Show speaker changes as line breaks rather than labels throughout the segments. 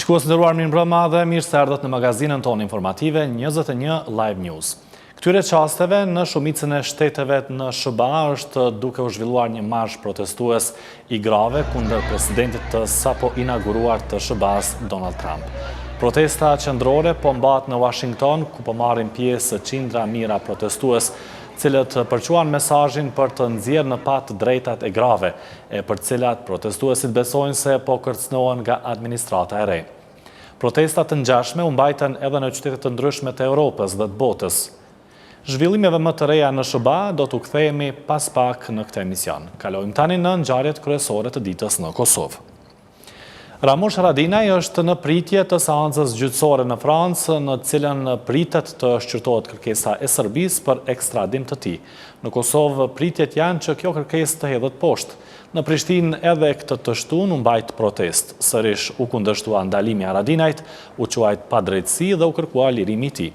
Shikues të nderuar, mirëmbrëma dhe mirë se erdhët në magazinën tonë informative 21 Live News. Këtyre çasteve në shumicën e shteteve në SBA është duke u zhvilluar një marsh protestues i grave kundër presidentit të sapo inauguruar të SBA-s Donald Trump. Protesta qendrore po mbahet në Washington, ku po marrin pjesë qindra mijëra protestues, cilët përquan mesazhin për të nxjerrë në pat drejtat e grave, për cilat protestuesit besojnë se po kërcënohen nga administrata e re. Protestat të ngjashme u mbajtën edhe në qytete të ndryshme të Europës dhe të botës. Zhvillimeve më të reja në SBA do t'u kthehemi pas pak në këtë emision. Kalojmë tani në ngjarjet kryesore të ditës në Kosovë. Ramush Haradinaj është në pritje të seancës gjyqësore në Francë, në cilën pritet të shqyrtohet kërkesa e Serbisë për ekstradim të tij. Në Kosovë pritjet janë që kjo kërkesë të hedhet poshtë. Në Prishtinë edhe këtë të shtunë u mbajt protestë. Sërish u kundërshtua ndalimi Haradinajt, u quajt pa drejtësi dhe u kërkua lirimi i tij.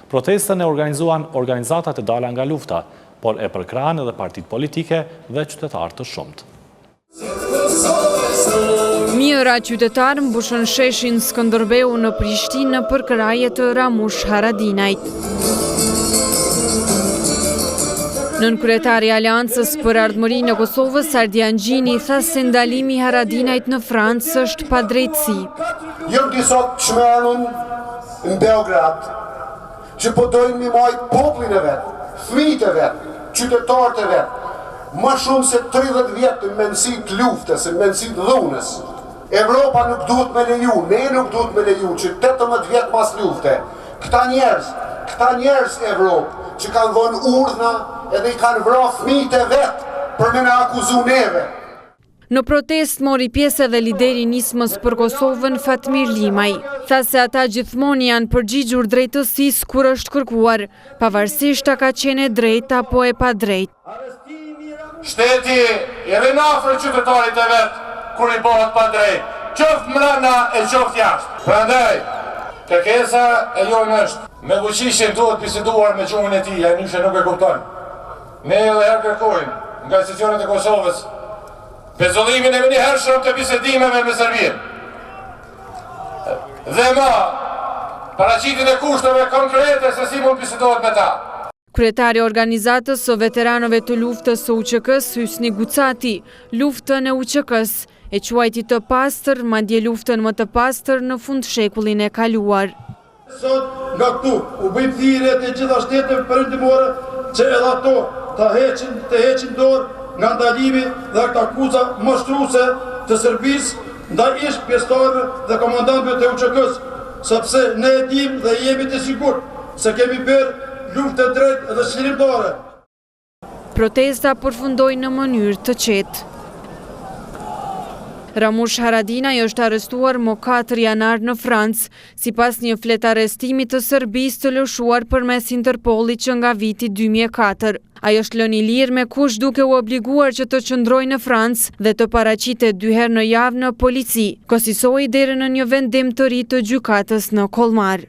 Protestën e organizuan organizatat e dala nga lufta, por e përkrahen edhe partitë politike dhe qytetarë të shumtë.
Mijëra qytetarë mbushën sheshin Skënderbeu në Prishtinë për kraje të Ramush Haradinajt. Nënkryetari i Aleancës për Ardhmërinë e Kosovës, Ardian Gjini, tha se ndalimi i Haradinajt në Francë është pa drejtësi.
Jëmë disa të shmenën në Beograd, që po dojnë mi majtë poplin e vetë, fëmijët e vetë, qytetarët e vetë, ma shumë se 30 vjetë në mendësi të luftës, në mendësi të dhunës. Evropa nuk duhet me leju, ne nuk duhet me leju, që 18 vjetë mas lufte. Këta njerëz Evropë, që kanë dhënë urdhna edhe i kanë vra fëmijët e vetë për me në akuzu neve.
Në protest mori pjesë edhe lideri i nismës për Kosovën, Fatmir Limaj. Tha se ata gjithmonë janë përgjigjur drejtësisë kur është kërkuar, pavarësisht a ka qenë e drejtë apo e pa drejtë.
Shteti i rinafër qytetarit e vetë kur i bëhet pa drejtë, qoftë mbrana e qoftë jashtë. Prandaj, kërkesa e jonë është, me fuqishin duhet biseduar me gjuhën e tij, ai nishe nuk e kupton. Ne edhe herë kërkojmë nga institucionet e Kosovës pezullimin e menjëhershëm të bisedimeve me Serbinë. Dhe ma, paraqitjen e kushteve konkrete se si mund bisedohet me ta.
Kryetari i organizatës së veteranëve të luftës së UÇK-s, Hysni Gucati, luftën e UÇK-s e quajti të pastër, madje luftën më të pastër në fundshekullin e kaluar.
Sot nga këtu u bëjmë thirrje të gjitha shteteve perëndimore që edhe ato të heqin dorë nga ndalimi dhe këta akuza mashtruese të Serbisë ndaj ish pjesëtarëve dhe komandantëve të UÇK-s, sepse ne e dimë dhe jemi të sigurt se kemi bërë luftë e drejtë dhe çlirimtare.
Protesta përfundoi në mënyrë të qetë. Ramush Haradinaj është arrestuar më 4 janar në Francë, sipas një flet arrestimi të Serbisë të lëshuar përmes Interpolit që nga viti 2004. Ai është lënë i lirë me kush duke u obliguar që të qëndrojë në Francë dhe të paraqitet 2 herë në javë në polici, kosisoi deri në një vendim të ri të gjykatës në Kollmar.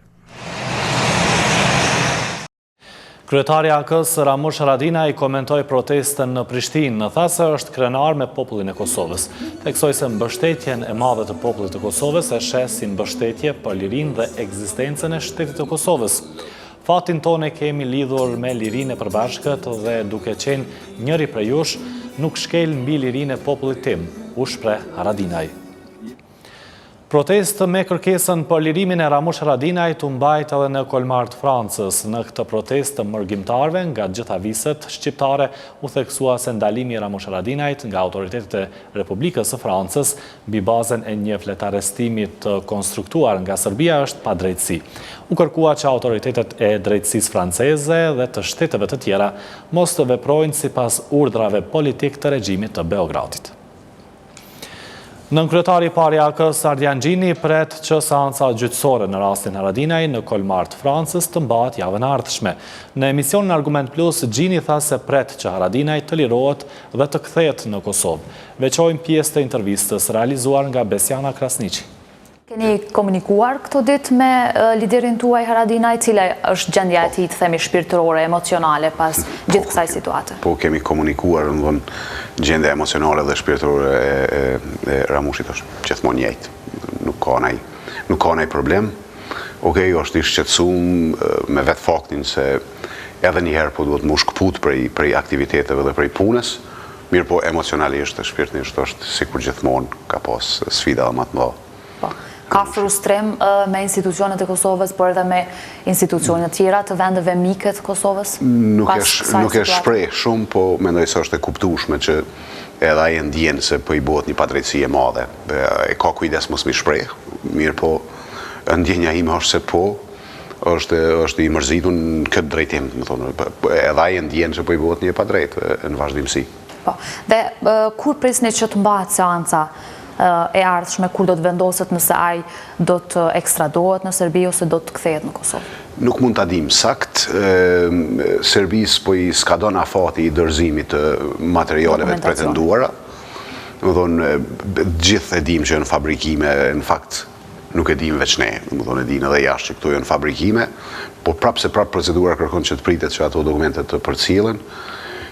Kryetari AK-s Ramush Haradinaj komentoi protestën në Prishtinë, tha se është krenar me popullin e Kosovës. Theksoi se mbështetjen e madhe të popullit të Kosovës e sheh si mbështetje për lirinë dhe ekzistencën e shtetit të Kosovës. Fatin tonë kemi lidhur me lirinë e përbashkët dhe duke qenë njëri prej jush, nuk shkel mbi lirinë e popullit tim, u shpreh Haradinaj. Protestë me kërkesën për lirimin e Ramush Haradinajt u mbajt edhe në Kollmar të Francës. Në këtë protestë të mërgjimtarve nga gjitha viset shqiptare u theksua se ndalimi i Ramush Haradinajt nga autoritetet e Republikës së Francës mbi bazën e një flet arrestimi të konstruktuar nga Serbia është pa drejtësi. U kërkua që autoritetet e drejtësisë franceze dhe të shteteve të tjera mos të veprojnë sipas urdhrave politik të regjimit të Beogradit. Nënkryetari i parë i AK-s Ardian Gjini pret që seanca gjyqësore në rastin Haradinaj në Kollmar të Francës të mbahet javën e ardhshme. Në emisionin Argument Plus, Gjini tha se pret që Haradinaj të lirohet dhe të kthehet në Kosovë. Veçojmë pjesë të intervistës realizuar nga Besjana Krasniqi.
Keni komunikuar këto ditë me liderin tuaj Haradinaj, cila është gjendja e tij, të themi, shpirtërore, emocionale pas gjithë kësaj situate?
Po kemi komunikuar, gjendja emocionale dhe shpirtërore e Ramushit është gjithmonë njëjtë. Nuk ka ndonjë nuk ka ndonjë problem. Okej, është i shqetësuar me vetë faktin se edhe njëherë po duhet më shkëput prej aktiviteteve dhe prej punës, mirë po emocionalisht e shpirtnisht është sikur gjithmonë ka pas sfida më të mëdha.
Ka frustrim me institucionet e Kosovës, por edhe me institucionet tjera të vendeve mike të Kosovës?
Nuk e shpreh shumë, po mendoj se është e kuptueshme që edhe ai ndjen se po i bëhet një padrejtësi e madhe. E ka kujdes mos mi shpreh, mirë po ndjenja ime është se po, është i mërzitur në këtë drejtim, më thonë, edhe ai ndjen se po i bëhet një padrejtë në vazhdimsi.
Po. Dhe kur prisni që të mbahet seanca e ardhshme, kur do të vendoset nëse ai do të ekstradohet në Serbi ose do të kthehet në Kosovë?
Nuk mund ta dim sakt. Serbisë po i skadon afati i dorëzimit të materialeve të pretenduara. Do të thonë, gjithë e dim që janë fabrikime, në fakt nuk e dim veç ne, do të thonë e dinë edhe jashtë që këto janë fabrikime, por prapë se prapë procedura kërkon që të pritet që ato dokumentet të përcjellen.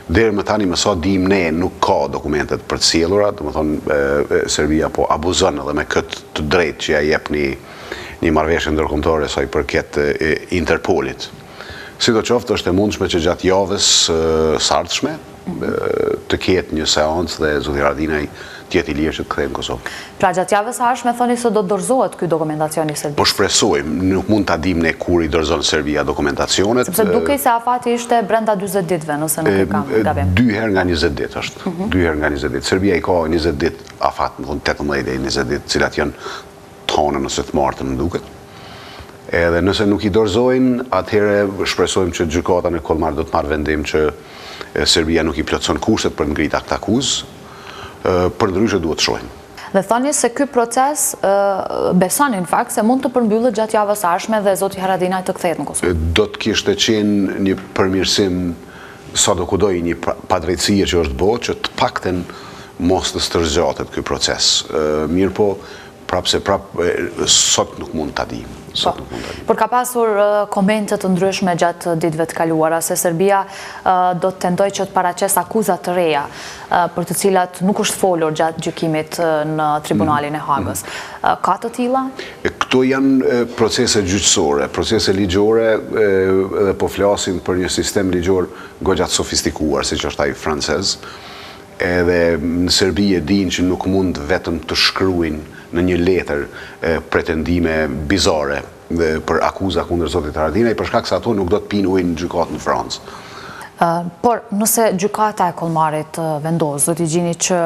Deri më tani më sa dim ne nuk ka dokumentet përcjellura, do të thonë Serbia po abuzon edhe me këtë të drejtë që ja jep një marrëveshje ndërkombëtare sa i përket Interpolit. Sidoqoftë është e mundshme që gjatë javës së ardhshme të ketë një seancë dhe zoti Haradinaj të jetë i lirë që të kthejë në Kosovë.
Pra gjatë javës së ardhshme thoni se do të dorëzohet ky dokumentacion i Serbisë.
Po shpresojmë, nuk mund ta dim ne kur i dorëzon Serbia dokumentacionet.
Sepse dukej se afati ishte brenda 40 ditëve, nëse nuk e kam gabim.
2 herë nga 20 ditë është. 2 herë nga 20 ditë. Serbia i ka 20 ditë afat, më thonë 18 deri 20 ditë, cilat janë tonë nëse të martën më duket. Edhe nëse nuk i dorëzojnë, atëherë shpresojmë që gjykata në Kollmar do të marrë vendim që Serbia nuk i plotson kushtet për ngrit akt akuzë, përndryshe duhet të shohim.
Dhe thoni se ky proces besoni në fakt se mund të përmbyllet gjatë javës së ardhshme dhe zoti Haradinaj të kthehet në Kosovë.
Do të kishte qenë një përmirësim sadokudo një padrejtësie që është bërë, që të paktën mos të stërzgjatet ky proces. Mirë po, sot nuk mund ta dim.
Por ka pasur komente të ndryshme gjatë ditëve të kaluara se Serbia do të tendojë që të paraqes akuza të reja për të cilat nuk është folur gjatë gjykimit në tribunalin e Hagës. Ka të tilla?
Këto janë procese gjyqësore, procese ligjore, dhe po flasim për një sistem ligjor goxha të sofistikuar, siç është ai francez. Edhe në Serbi e dinë që nuk mund vetëm të shkruajnë në një letër pretendime bizare për akuza kundër zotit Haradinaj, për shkak se ato nuk do të pinë ujë në gjykatë në Francë.
Por nëse gjykata e Kollmarit vendos, do t'i gjini që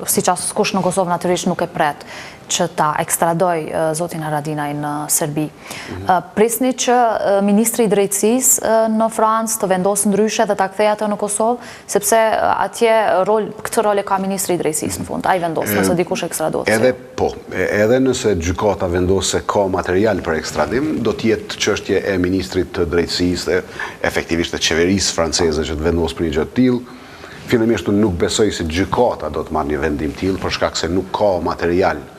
siç askush në Kosovë natyrisht nuk e pret që ta ekstradoj zotin Haradinaj në Serbi. Prisni që Ministri i Drejtësisë në Francë të vendosë ndryshe dhe ta kthejë atë në Kosovë, sepse atje këtë rol e ka Ministri i Drejtësisë në fund, ai vendos nëse dikush ekstradohet.
Edhe nëse gjykata vendos se ka material për ekstradim, do të jetë çështje e Ministrit të Drejtësisë dhe efektivisht të qeverisë franceze që të vendosë për një gjë të tillë. Fillimisht unë nuk besoj se gjykata do të marrë një vendim të tillë për shkak se nuk ka material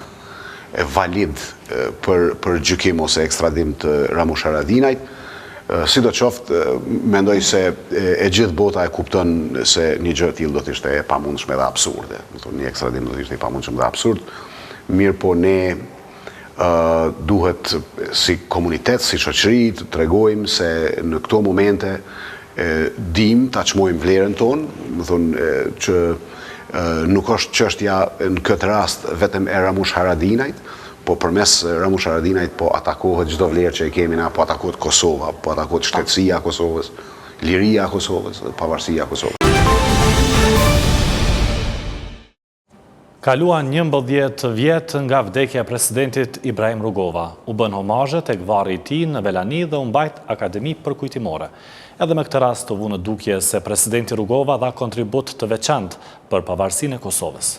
valid për gjykim ose ekstradim të Ramush Haradinajt. Sidoqoftë, mendoj se e gjithë bota e kupton se një gjë e tillë do të ishte e pamundshme dhe absurde. Një ekstradim do të ishte i pamundshëm dhe absurd. Mirë po ne duhet si komunitet, si shoqëri të tregojmë se në këto momente dim ta çmojmë vlerën tonë, më thonë që nuk është çështja në këtë rast vetëm e Ramush Haradinajt, po përmes Ramush Haradinajt po atakohet çdo vlerë që e kemi na, po atakohet Kosova, po atakohet shtetësia e Kosovës, liria e Kosovës, pavarësia e Kosovës.
Kaluan 11 vjet nga vdekja e presidentit Ibrahim Rugova. U bën homazhe tek varri i tij në Velani dhe u mbajt akademi përkujtimore. Edhe me këtë rast të vunë dukje se presidenti Rugova dha kontribut të veçantë për pavarësinë e Kosovës.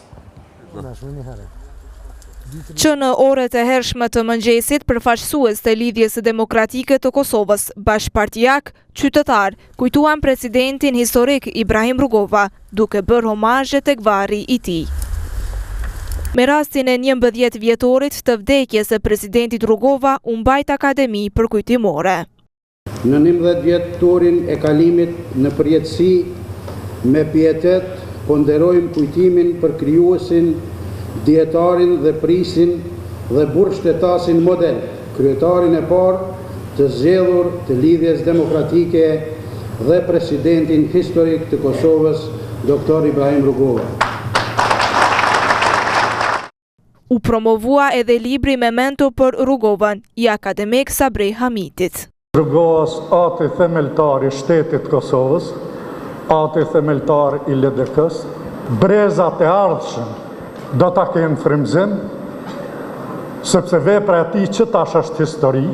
Që në orët e hershme të mëngjesit, përfaqësues të lidhjes demokratike të Kosovës, bashkëpartijak, qytetar, kujtuan presidentin historik Ibrahim Rugova, duke bërë homazhe tek varri i tij. Me rastin e 11 vjetorit të vdekjes së presidentit Rugova, u mbajt akademi përkujtimore.
Në 11 vjetorin e kalimit në përjetësi, me pietet, ponderojmë kujtimin për krijuesin, dietarin dhe prisin dhe burr shtetasin model, kryetarin e parë të zgjedhur të lidhjes demokratike dhe presidentin historik të Kosovës, Dr. Ibrahim Rugova.
U promovua edhe libri Memento për Rugovën, i akademik Sabrej Hamitit.
Rugovas ati themeltar i shtetit Kosovës, ati themeltar i LDK-s, brezat e ardhshëm do ta kenë frymëzim, sepse vepra e tij që tash është histori.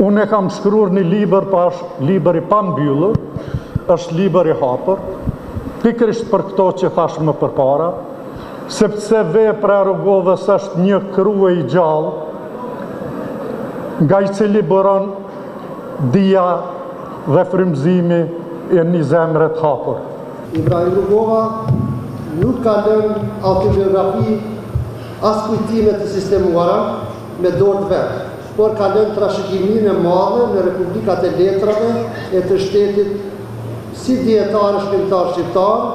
Unë e kam shkruar një libër, pa është libër i pambyllur, është libër i hapur, pikërisht për këto që thash më përpara, sepse vepra e Rugovës është një krye i gjallë, nga i cili bëron dia dhe frymëzimi e një zemre të hapur.
Ibrahim Rugova nuk ka lënë autobiografi as kujtime të sistemuara me dorë të vet, por ka lënë trashëgiminë e madhe në Republikat e Letrave e të shtetit si dietar shkrimtar shqiptar.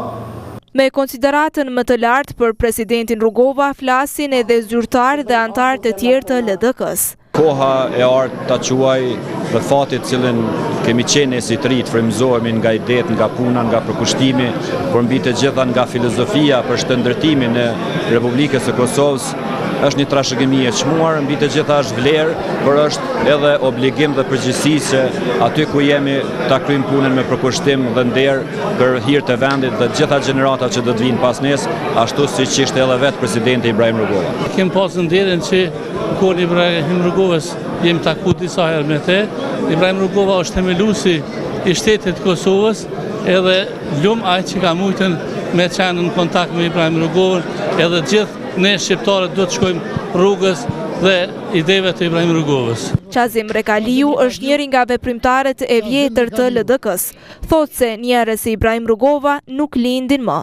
Me konsideratën më të lartë për presidentin Rugova flasin edhe zyrtar dhe antar të tjerë të LDK-s.
Koha e artë ta quaj dhe fatit cilën kemi qenë si të rritë, frymëzohemi nga idet, nga puna, nga përkushtimi, por mbi të gjitha nga filozofia për shëndërtimin e Republikës së Kosovës, është një trashëgimi e çmuar, mbi të gjitha është vlerë, por është edhe obligim dhe përgjegjësi që aty ku jemi ta kryejmë punën me përkushtim dhe nder për hir të vendit dhe gjitha gjeneratat që do të vinë pas nes, ashtu siç ishte edhe vetë presidenti Ibrahim Rugova.
Kem pasur nderin që kur Ibrahim Rugovës jemi taku disa herë me te. Ibrahim Rugova është themeluesi i shtetit Kosovës, edhe lum ai që ka mujtën me qenë në kontakt me Ibrahim Rugovën, edhe gjithë ne shqiptarët do të shkojmë rrugës dhe ideve të Ibrahim Rugovës.
Qazim Rekaliu është njëri nga veprimtarët e vjetër të LDK-s. Thotë se njerëz si Ibrahim Rugova nuk lindin më.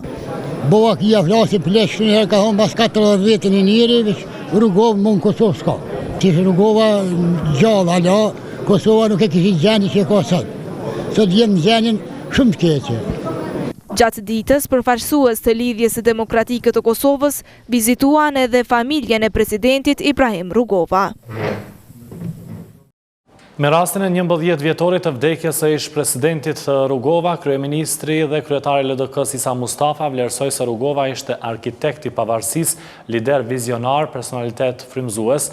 Bova kia flasi pleshën herë ka thonë pas 40 vjetin e njëri, veç Rugovë më në Kosovë s'ka. Që Rugova gjallë, ala, Kosova nuk e kishit gjeni që e ka sot. Sot jem në gjenin shumë të keqe.
Gjatë ditës, përfaqësues të lidhjes së demokratike të Kosovës vizituan edhe familjen e presidentit Ibrahim Rugova.
Me rastin e 11 vjetorit të vdekjes së ish-presidentit Rugova, kryeministri dhe kryetari i LDK-s Isa Mustafa vlerësoi se Rugova ishte arkitekt i pavarësisë, lider vizionar, personalitet frymëzues,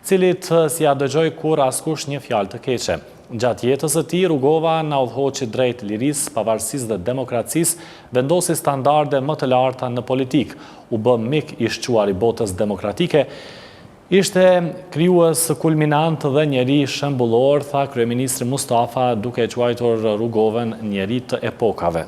cilit si ja dëgjoi kur askush një fjalë të keqe. Gjatë jetës së tij, Rugova na udhëhoqi drejt lirisë, pavarësisë dhe demokracisë, vendosi standarde më të larta në politikë, u bë mik i shquar i botës demokratike, ishte krijues kulminant dhe njeri shembullor, tha kryeministri Mustafa, duke quajtur Rugovën njeri të epokave.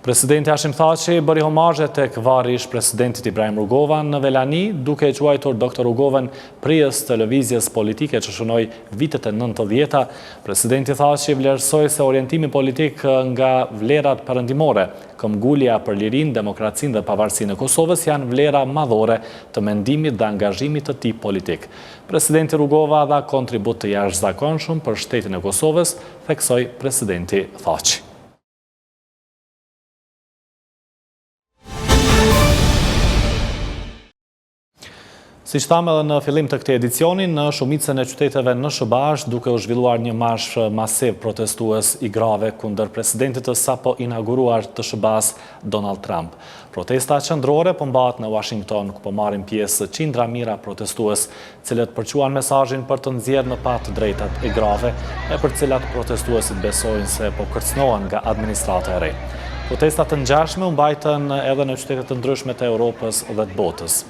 Presidenti Hashim Thaçi bëri homazhe tek varri ish presidentit Ibrahim Rugova në Velani, duke quajtur Dr. Rugovën prijës të lëvizjes politike që shënoi vitet e 90-ta. Presidenti Thaçi vlerësoi se orientimi politik nga vlerat perëndimore, këmbgulja për lirinë, demokracinë dhe pavarësinë e Kosovës janë vlera madhore të mendimit dhe angazhimit të tij politik. Presidenti Rugova dha kontribut të jashtëzakonshëm për shtetin e Kosovës, theksoi presidenti Thaçi. Si që thamë edhe në fillim të këtij edicioni, në shumicën e qyteteve në SBA është duke u zhvilluar një marsh masiv protestues i grave kundër presidentit të sapo inauguruar të SBA-s Donald Trump. Protesta qendrore po mbahet në Washington, ku po marrin pjesë qindra mijëra protestues, cilët përquan mesazhin për të nxjerrë në pa të drejtat e grave, e për cilat protestuesit besojnë se po kërcënohen nga administrata e re. Protestat të ngjashme u mbajtën edhe në qytete të ndryshme të Europës dhe të botës.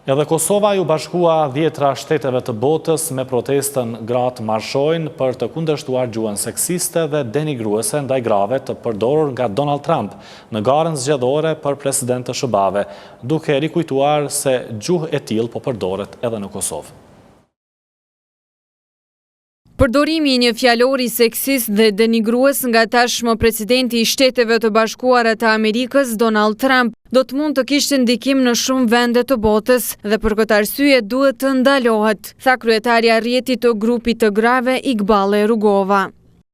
Edhe Kosova ju bashkua 10 shteteve të botës me protestën gratë marshojnë për të kundërshtuar gjuhën seksiste dhe denigruese ndaj grave të përdorur nga Donald Trump në garën zgjedhore për president të SBA-ve, duke rikujtuar se gjuhë e tillë po përdoret edhe në Kosovë.
Përdorimi i një fjalori seksist dhe denigrues nga tashmë presidenti i Shteteve të Bashkuara të Amerikës, Donald Trump, do të mund të kishte ndikim në shumë vende të botës dhe për këtë arsye duhet të ndalohet, tha kryetaria e rrjetit të grupit të grave Iqbale Rugova.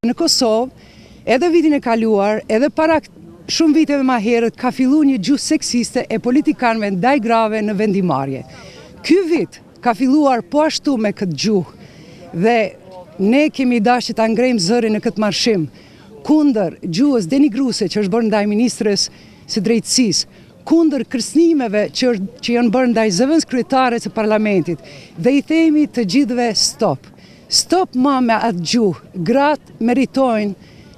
Në Kosovë, edhe vitin e kaluar, edhe para shumë viteve ma herët ka fillu një gjuhë seksiste e politikanëve ndaj grave në vendimarrje. Ky vit ka filluar po ashtu me këtë gjuhë dhe ne kemi dashur ta ngrejmë zërin në këtë marshim kundër gjuhës denigruese që është bërë ndaj ministres së drejtësisë, kundër kërcënimeve që janë bërë ndaj zëvendës kryetare të parlamentit dhe i themi të gjithëve stop. Stop më me atë gjuhë. Gratë meritojnë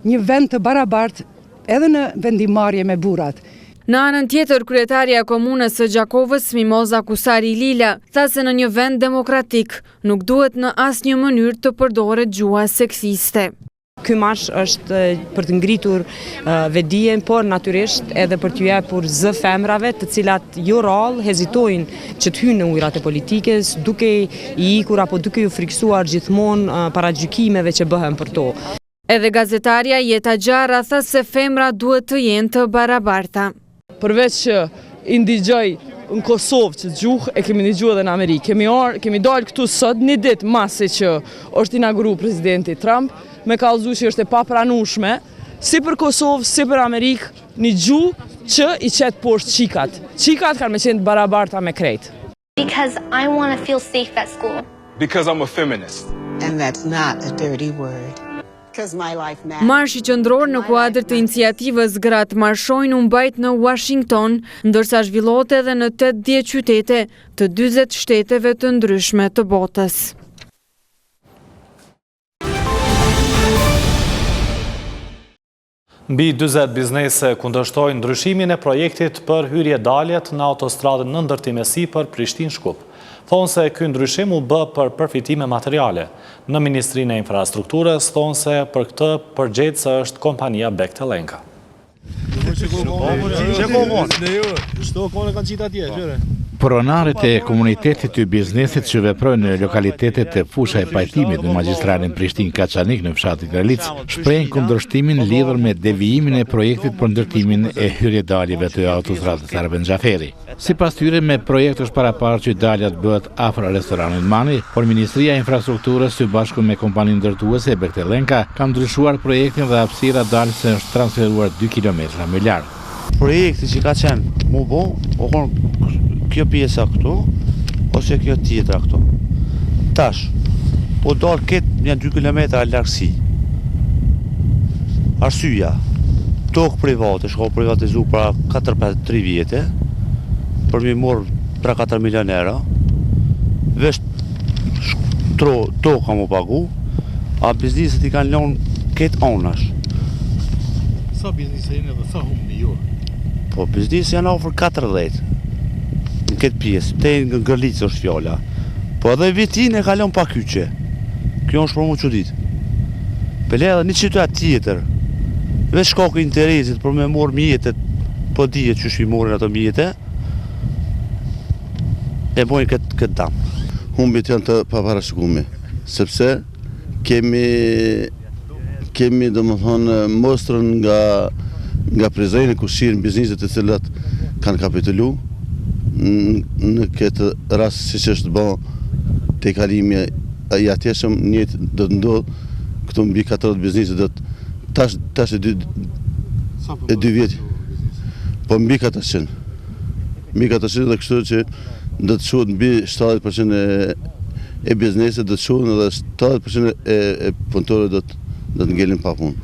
një vend të barabartë edhe në vendimarrje me burrat.
Në anën tjetër, kryetaria e komunës së Gjakovës, Mimoza Kusari Lila, tha se në një vend demokratik nuk duhet në asnjë mënyrë të përdoret gjuha seksiste.
Ky marsh është për të ngritur vetdijen, por natyrisht edhe për t'ju japur zë femrave, të cilat jo rrallë hezitojnë që të hyjnë në ujërat e politikës, duke i ikur apo duke ju friksuar gjithmonë para gjykimeve që bëhen për to.
Edhe gazetarja Jeta Gjara tha se femra duhet të jenë të barabarta.
Përveç që i ndigjoj në Kosovë që gjuhë e kemi ndigjuar edhe në Amerikë. Kemi dalë këtu sot një ditë masi që është inauguru presidenti Trump, me kallëzu që është e papranueshme, si për Kosovë, si për Amerikë, një gjuhë që i qetë poshtë qikat. Qikat kanë me qenë të barabarta me krejt.
Because I want to feel safe at school.
Because I'm a feminist.
And that's not a dirty word.
Marshi qendror në kuadër të iniciativës Gratë marshojnë u mbajt në Washington, ndërsa zhvillohet edhe në 80 qytete të 40 shteteve të ndryshme të botës.
Mbi 40 biznese kundërshtojnë ndryshimin e projektit për hyrje daljet në autostradën në ndërtim e sipër Prishtinë-Shkup. Thonë se ky ndryshim u bë për përfitime materiale. Në Ministrinë e Infrastrukturës thonë se për këtë përgjegjës është kompania Bektelenka.
Pronarët e komunitetit të biznesit që veprojnë në lokalitetet e fusha e pajtimit në magjistralin Prishtinë-Kaçanik në fshatin Kralic, shprehin kundërshtimin lidhur me devijimin e projektit për ndërtimin e hyrjedaljeve të autostradës Arben Xhaferi. Sipas tyre, me projekt është paraparë që daljat bëhet afër restoranit Mani, por Ministria e Infrastrukturës së bashku me kompaninë ndërtuese Bektelenka ka ndryshuar projektin dhe hapësira dalëse është transferuar 2 kilometra më larg.
Projekti që ka qenë mu bo, o konë kjo pjesa këtu, ose kjo tjetra këtu. Tash, po dalë ketë një 2 kilometra largësi. Arsyja, tokë private, shko privatizu para 4-3 vjetë, për mi morë 3-4 milion euro, vesh tokë ka mu pagu, a bizniset i kanë lonë ketë onash.
Sa biznise jenë dhe sa humni ju?
Po, biznise janë ofër 40 në këtë pjesë, te në Gërlicë është fjalla. Po edhe vitin e kalon pa kyqe. Kjo është për mu që ditë. Pele edhe një qytet tjetër, veç shkaku interesit për me morë mjetet, po dijet që shvimorin ato mjetet, e bojnë këtë damë.
Humbit janë të paparashikume, sepse kemi do më thonë mostrën nga prezejnë ku shirën bizniset e cilat kanë kapitulu në këtë rast si që është bë të kalimi i atjeshëm njëtë do të ndodhë këtu mbi 40 bizniset do të tash e 2 vjetë po mbi 400 dhe kështu që do të shuhet mbi 70% e bizneset do të shuhet dhe 70% e punëtorëve do të ngelin pa punë.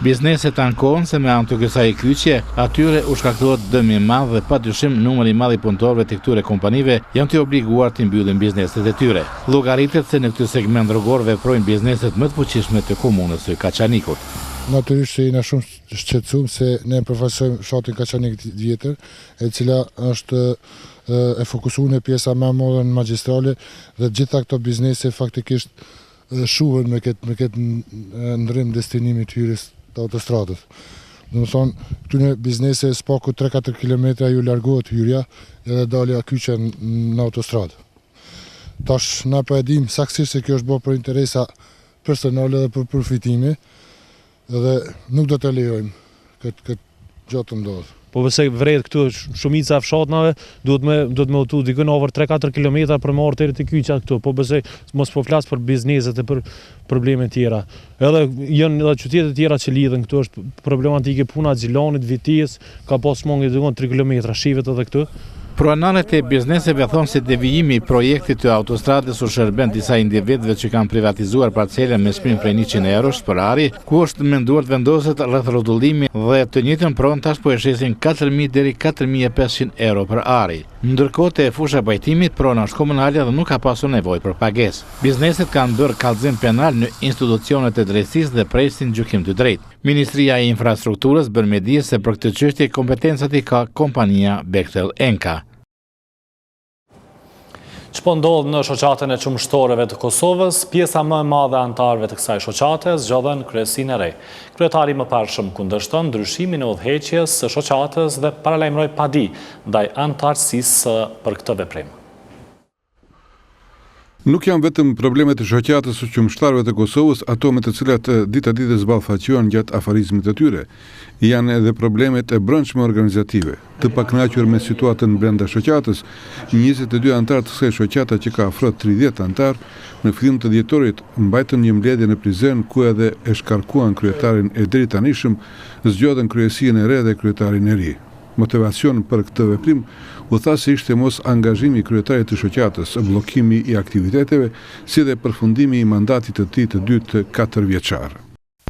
Bizneset ankohen se me anë të kësaj kyçje, atyre u shkaktohet dëm i madh dhe padyshim numri i madh i punëtorëve të këtyre kompanive janë të obliguar të mbyllin bizneset e tyre. Llogaritet se në këtë segment rrugor veprojnë bizneset më të fuqishme të komunës së Kaçanikut.
Natyrisht që jena shumë shqetësuar se ne përfaqësojmë fshatin Kaçanik tjetër, e cila është e fokusuar në pjesa më e madhe në magjistrale dhe gjitha këto biznese faktikisht shuhen me këtë ndrim destinimi të hyrjes të autostradës. Do të thonë, këtyre biznese spaku 3-4 kilometra ju largohet hyrja edhe dalja kyçe në autostradë. Tash na po e dim saktësisht se kjo është bërë për interesa personale dhe për përfitime, edhe nuk do të lejojmë këtë gjatë të ndodhë.
po pëse vret këtu shumica e fshatnave, duhet me utu dikën over 3-4 kilometra për marrë të të kyqa këtu, po pëse mos po flas për bizneset e për probleme tjera. Edhe janë edhe qytete tjera që lidhen këtu, është problematike puna Gjilanit, Vitis, ka pas mungë dikon 3 kilometra, shivet edhe këtu.
Pronarët e bizneseve thonë se devijimi i projektit të autostradës u shërben disa individëve që kanë privatizuar parcele me çmim prej 100 eurosh për ari, ku është menduar të vendoset rreth rrotullimi dhe të njëjtën pronë tash po e shesin 4.000 deri 4.500 euro për ari. Ndërkohë te fusha pajtimit prona është komunale dhe nuk ka pasur nevojë për pagesë. Bizneset kanë bërë kallëzim penal në institucionet e drejtësisë dhe presin gjykim të drejtë. Ministria e Infrastrukturës bën me dije se për këtë çështje kompetencat i ka kompania Bechtel Enka.
Ç'po ndodh në shoqatën e qumshtorëve të Kosovës, pjesa më e madhe e anëtarëve të kësaj shoqate zgjodhen kryesinë e re. Kryetari më parshëm kundërshton ndryshimin e udhëheqjes së shoqatës dhe paralajmëroi padi ndaj anëtarësisë për këtë veprim.
Nuk janë vetëm problemet e shoqatës së qumshtarëve të Kosovës, ato me të cilat dita ditës ballafaqohen gjatë afarizmit të tyre. Janë edhe problemet e brendshme organizative. Të pakënaqur me situatën brenda shoqatës, 22 anëtar të kësaj shoqate që ka afro 30 anëtar, në fillim të dhjetorit mbajtën një mbledhje në Prizren ku edhe e shkarkuan kryetarin e deri tanishëm, zgjodhen kryesinë e re dhe kryetarin e ri. Motivacion për këtë veprim u tha se ishte mos angazhimi i kryetarit të shoqatës, bllokimi i aktiviteteve, si dhe përfundimi i mandatit të tij të dytë 4 vjeçar.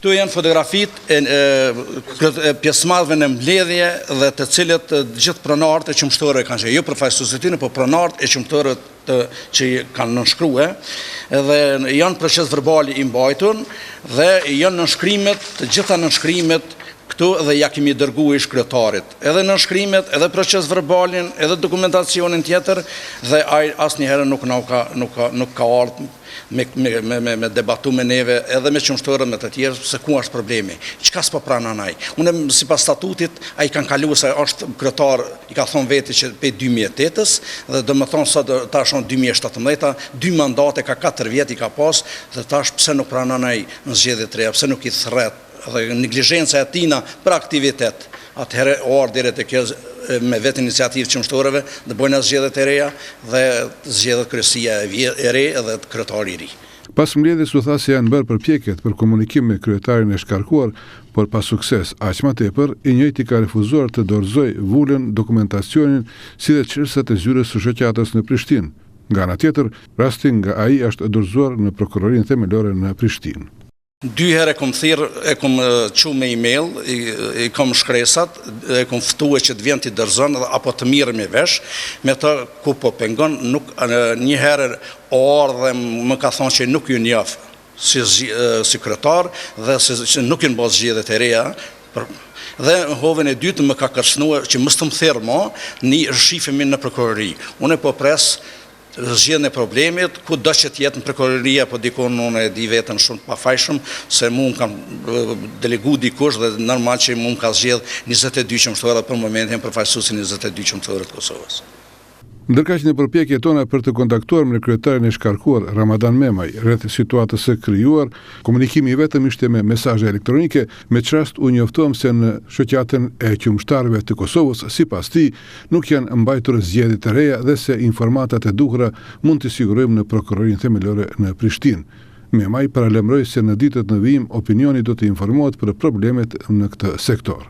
Këtu janë fotografit e pjesëmarrëve në mbledhje dhe të cilët gjithë pronarët e qumshtorëve kanë qenë, jo përfaqësuesit e tyre, por pronarët e qumshtorëve që kanë nënshkruar, dhe janë proces verbal i mbajtur dhe janë nënshkrimet, të gjitha nënshkrimet këtu dhe ja kemi dërguar ish kryetarit. Edhe nënshkrimet, edhe proces verbalin, edhe dokumentacionin tjetër dhe ai asnjëherë nuk ka ardhur me debatu me neve edhe me qumshtorët me të tjerë se ku është problemi. Çka s'po pranon ai? Unë sipas statutit ai kanë kaluar se është kryetar, i ka thonë vetë që pe 2008-s dhe domethënë sot tash në 2017, 2 mandate ka 4 vjet i ka pas dhe tash pse nuk pranon ai në zgjedhje të reja, pse nuk i thret dhe neglizhenca e tina për aktivitet. Atëherë deri te kjo me vetë iniciativë qumshtorëve dhe bojnë zgjedhje të reja dhe zgjedhet kryesia e re dhe kryetari i ri.
Pas mbledhjes u tha se janë bërë përpjekjet për komunikim me kryetarin e shkarkuar, por pa sukses. Aq më tepër, i njëjti ka refuzuar të dorëzoj vulën, dokumentacionin si dhe çështjet e zyrës së shoqatës në Prishtinë. Nga ana tjetër, rasti nga ai është dorëzuar në prokurorinë themelore në Prishtinë.
2 herë kom thirr, e kom çu me email, i kom shkresat, e kom ftuar që të vjen të dorëzon apo të mirë me vesh, me të ku po pengon, nuk një herë dhe më ka thonë që nuk ju njeh si kryetar dhe se nuk janë bërë zgjedhje të reja. Dhe hovën e dytë më ka kërcënuar që mos të më thirr më, ni shifemi në prokurori. Unë po pres zgjedhjen e problemit, ku do që të jetë në prokuroria, po dikon unë e di vetën shumë të pafajshëm, se mu më kam delegu dikush dhe normal që mu më ka zgjedh 22 qumshtorë për momentin përfaqësuesin 22 qumshtorë të Kosovës.
Ndërkaq në përpjekjet tona për të kontaktuar me kryetarin e shkarkuar Ramadan Memaj rreth situatës së krijuar, komunikimi vetëm ishte me mesazhe elektronike, me çrast u njoftuam se në shoqatën e qumshtarëve të Kosovës, sipas tij, nuk janë mbajtur zgjedhje të reja dhe se informatat e duhura mund t'i sigurojmë në prokurorinë themelore në Prishtinë. Memaj paralajmëroi se në ditët në vijim opinioni do të informohet për problemet në këtë sektor.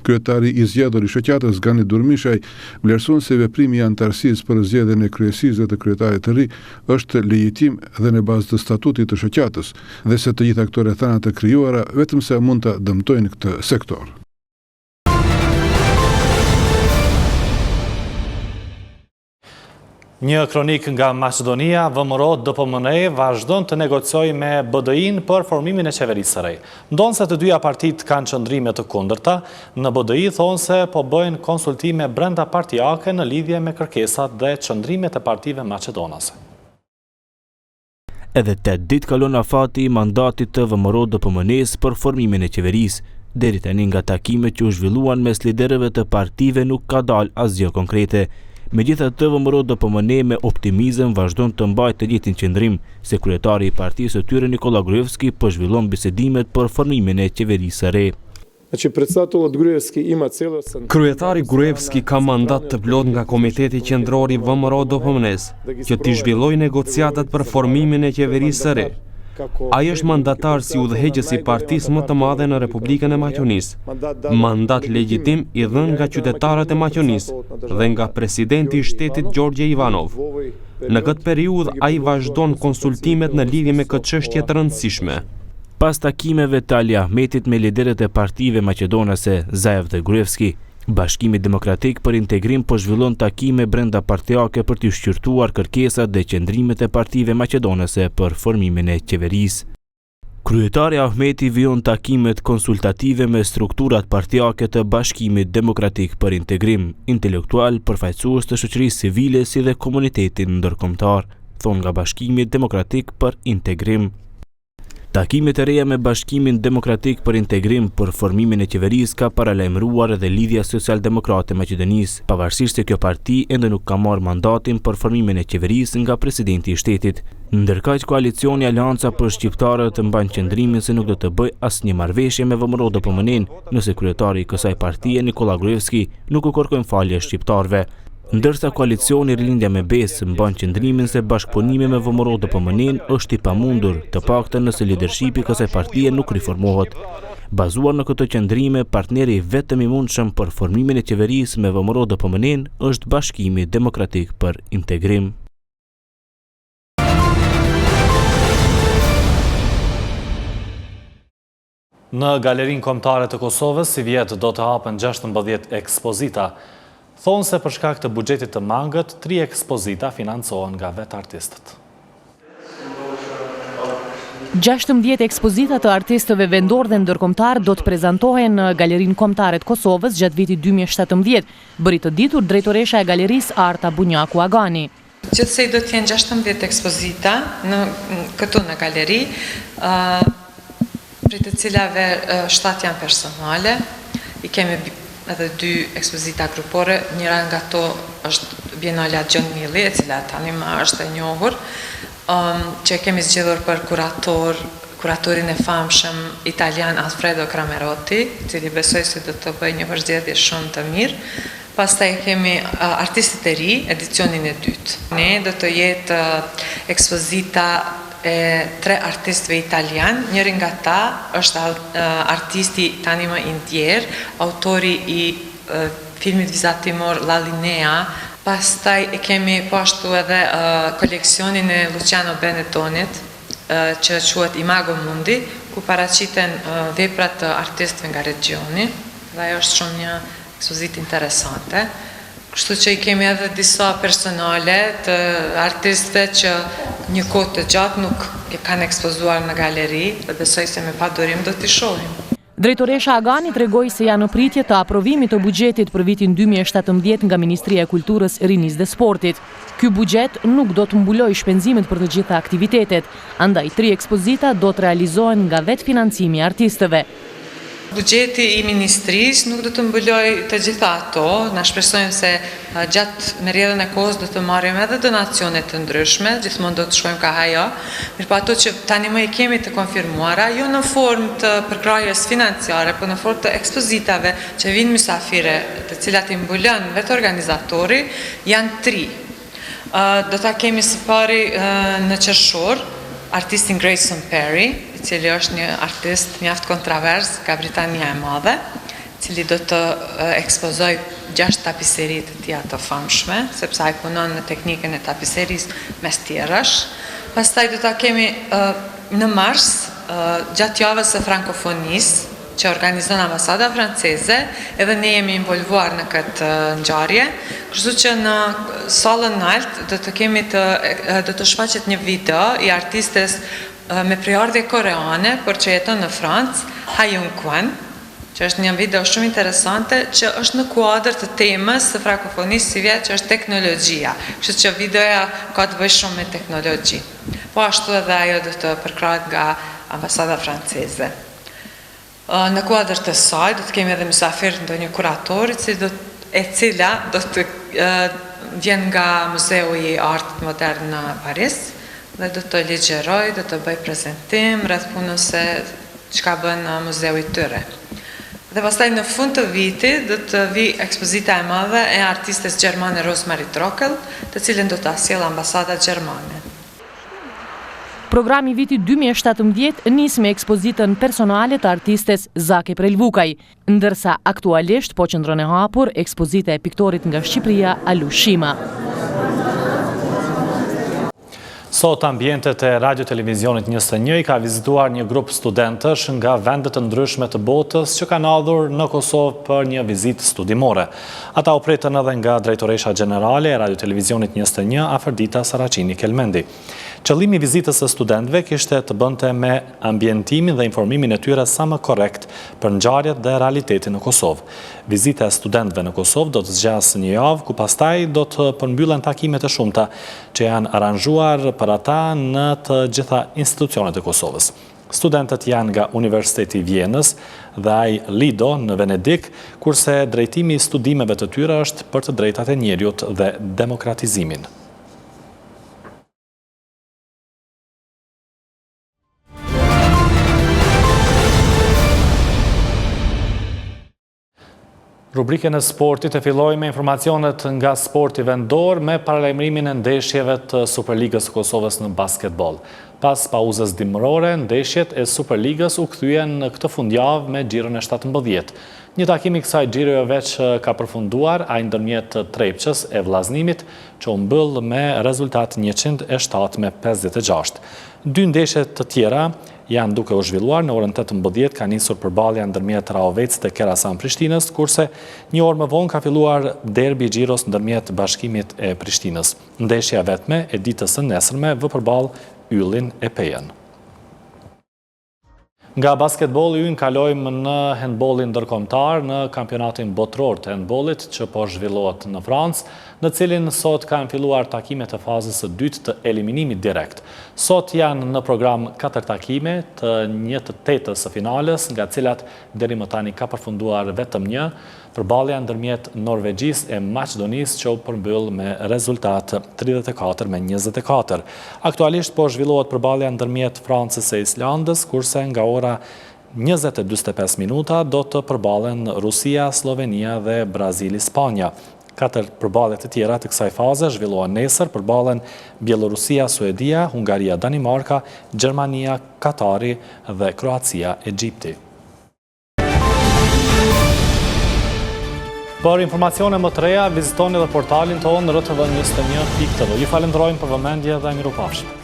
Kryetari i zgjedhur i shoqatës Gani Durmishaj vlerëson se veprimi i anëtarësisë për zgjedhjen e kryesisë dhe të kryetarit të ri është legjitim dhe në bazë të statutit të shoqatës dhe se të gjitha këto rrethana të krijuara vetëm se mund ta dëmtojnë këtë sektor.
Një kronik nga Maqedonia, VMRO DPMNE vazhdon të negociojë me BDI-n për formimin e qeverisë së re. Ndonse të dyja partitë kanë qëndrime të kundërta, në BDI thonë se po bëjnë konsultime brenda partijake në lidhje me kërkesat dhe qëndrimet e partive maqedonase.
Edhe 8 ditë kalon afati i mandatit të VMRO DPMNE-s për formimin e qeverisë. Deri tani nga takimet që u zhvilluan mes liderëve të partive nuk ka dalë asgjë konkrete. Megjithatë, VMRO DPMNE me optimizëm vazhdon të mbajë të njëjtin qëndrim, se kryetari i partisë së tyre Nikola Gruevski po zhvillon bisedimet për formimin e qeverisë së re.
Kryetari Gruevski ka mandat të plot nga Komiteti Qendror i VMRO-DPMN-s që t'i zhvillojë negociatat për formimin e qeverisë së re. Ai është mandatar si udhëheqës i partisë më të madhe në Republikën e Maqedonisë. Mandat legjitim i dhënë nga qytetarët e Maqedonisë dhe nga presidenti i shtetit Gjorgje Ivanov. Në këtë periudhë ai vazhdon konsultimet në lidhje me këtë çështje të rëndësishme.
Pas takimeve të Ali Ahmetit me liderët e partive maqedonase Zaev dhe Gruevski, Bashkimi Demokratik për Integrim po zhvillon takime brenda partijake për t'i shqyrtuar kërkesat dhe qëndrimet e partive maqedonase për formimin e qeverisë. Kryetari Ahmeti vijon takimet konsultative me strukturat partijake të Bashkimit Demokratik për Integrim, intelektual, përfaqësues të shoqërisë civile si dhe komunitetin ndërkombëtar, thon nga Bashkimi Demokratik për Integrim. Takimet e reja me Bashkimin Demokratik për Integrim për formimin e qeverisë ka paralajmëruar edhe Lidhja Social-Demokrate e Maqedonisë, pavarësisht se kjo parti ende nuk ka marrë mandatin për formimin e qeverisë nga presidenti i shtetit. Ndërkaq koalicioni Aleanca për Shqiptarët mban qëndrimin se nuk do të bëjë asnjë marrëveshje me VMRO-DPMN nëse kryetari i kësaj partie Nikola Gruevski nuk u kërkojnë falje shqiptarëve. Ndërsa koalicioni Rilindja me Besë mban qëndrimin se bashkëpunimi me VMRO-DPMN është i pamundur, të paktën nëse lidershipi i kësaj partie nuk riformohet. Bazuar në këtë qëndrime, partneri vetëm i mundshëm për formimin e qeverisë me VMRO-DPMN është Bashkimi Demokratik për Integrim.
Në Galerinë Kombëtare të Kosovës si vjet do të hapen 16 ekspozita. Thonë se për shkak të buxhetit të mangët, 3 ekspozita financohen nga vetë artistët.
16 ekspozita të artistëve vendor dhe ndërkombëtar do të prezantohen në Galerinë Kombëtare të Kosovës gjatë vitit 2017, bëri të ditur drejtoresha e galerisë Arta Bunjaku Agani.
Gjithsej do të jenë 16 ekspozita këtu në galeri, prej të cilave 7 janë personale, i kemi edhe 2 ekspozita grupore, njëra nga to është Bienalja John Milli, e cila tani më është e njohur, që kemi zgjedhur për kuratorin e famshëm italian Alfredo Cramerotti, i cili besoj se do të bëjë një përzgjedhje shumë të mirë. Pastaj kemi artistit e ri, edicionin e dytë. Ne do të jetë ekspozita e 3 artistëve italian, njëri nga ta është artisti tani më indjer, autori i filmit vizatimor La Linea. Pastaj kemi po ashtu edhe koleksionin e Luciano Benettonit, që quhet Imago Mundi, ku paraqiten veprat të artistëve nga regioni, dhe ajo është shumë një ekspozit interesante. Kështu që i kemi edhe disa personale të artistëve që një kohë të gjatë nuk e kanë ekspozuar në galeri dhe besoj se me pa durim do t'i shohim.
Drejtoresha Agani tregoi se janë në pritje të aprovimit të buxhetit për vitin 2017 nga Ministria e Kulturës, Rinisë dhe Sportit. Ky buxhet nuk do të mbulojë shpenzimet për të gjitha aktivitetet, andaj 3 ekspozita do të realizohen nga vetë financimi i artistëve.
Buxheti i ministrisë nuk do të mbuloj të gjitha ato, na shpresojmë se gjatë merrjedhën e kohës do të marrim edhe donacione të ndryshme, gjithmonë do të shkojmë ka ajo, mirëpo ato që tani më i kemi të konfirmuara, jo në formë të përkrahjes financiare, por në formë të ekspozitave që vinë mysafire, të cilat i mbulon vetë organizatori, janë 3. Do ta kemi së pari në qershor artistin Grayson Perry, i cili është një artist mjaft kontrovers nga Britania e Madhe, cili do të ekspozoj 6 tapiseri të tija të famshme, sepse ai punon në teknikën e tapiserisë mes tjerash. Pastaj do ta kemi në mars, gjatë javës së frankofonisë, që organizon ambasada franceze, edhe ne jemi involvuar në këtë ngjarje, kështu që në sallën lart do të shfaqet një video i artistes me prejardhje koreane, por që jeton në Francë, Ha Jung-kwan, që është një video shumë interesante, që është në kuadër të temës së frankofonisë si vjet, që është teknologjia. Kështu që videoja ka të bëjë shumë me teknologji. Po ashtu edhe ajo do të përkrahet nga ambasada franceze. Në kuadër të saj, do të kemi edhe mysafir ndonjë kuratori, e cila do të vjen nga Muzeu i Artit Modern në Paris, dhe do të ligjeroj, do të bëj prezantim rreth punës se çka bën muzeu i tyre. Dhe pastaj në fund të vitit do të vi ekspozita e madhe e artistes gjermane Rosemarie Trockel, të cilën do ta sjellë ambasada gjermane.
Programi vitit 2017 nis me ekspozitën personale të artistes Zake Prelvukaj, ndërsa aktualisht po qëndron e hapur ekspozita e piktorit nga Shqipëria Alu Shima.
Sot ambientet e radio-televizionit 21 ka vizituar një grup studentësh nga vendet të ndryshme të botës që kanë ardhur në Kosovë për një vizitë studimore. Ata u pritën edhe nga drejtoresha gjenerale e radio-televizionit 21 Aferdita Saracini Kelmendi. Qëllimi i vizitës së studentëve kishte të bënte me ambientimin dhe informimin e tyre sa më korrekt për ngjarjet dhe realitetin në Kosovë. Vizita e studentëve në Kosovë do të zgjasë një javë, ku pastaj do të përmbyllen takimet e shumta që janë aranjuar për ata në të gjitha institucionet e Kosovës. Studentët janë nga Universiteti i Vjenës dhe ai Lido në Venedik, kurse drejtimi i studimeve të tyre është për të drejtat e njerëzit dhe demokratizimin. Rubrikën e sportit e filloj me informacionet nga sporti vendor me paralajmërimin e ndeshjeve të Superligës së Kosovës në basketbol. Pas pauzës dimërore, ndeshjet e Superligës u kthyen në këtë fundjavë me xhiron e 17. Një takim i kësaj xhiroje veç ka përfunduar ai ndërmjet Trepçës e Vllaznimit, që u mbyll me rezultat 107 me 56. Dy ndeshje të tjera janë duke u zhvilluar. Në orën 18 ka nisur përballja ndërmjet Raovec dhe Kerasan Prishtinës, kurse një orë më vonë ka filluar derbi i xhiros ndërmjet Bashkimit e Prishtinës. Ndeshja vetme e ditës së nesërme vë përballë Yllin e Pejen. Nga basketbolli ynë kalojmë në handbollin ndërkombëtar në kampionatin botror të handbollit që po zhvillohet në Francë, në cilin sot kanë filluar takimet e fazës së dytë të eliminimit direkt. Sot janë në program 4 takime të 1/8 së finales, nga cilat deri më tani ka përfunduar vetëm një, përballja ndërmjet Norvegjisë e Maqedonisë që u përmbyll me rezultat 34 me 24. Aktualisht po zhvillohet përballja ndërmjet Francës e Islandës, kurse nga ora 20:45 minuta do të përballen Rusia, Slovenia dhe Brazili, Spanja. 4 përballje të tjera të kësaj faze zhvillohen nesër, përballen Bielorusia, Suedia, Hungaria, Danimarka, Gjermania, Katari dhe Kroacia, Egjipti. Për informacione më të reja, vizitoni dhe portalin tonë rtv21.tv. Ju falenderojmë për vëmendje dhe mirupafshim.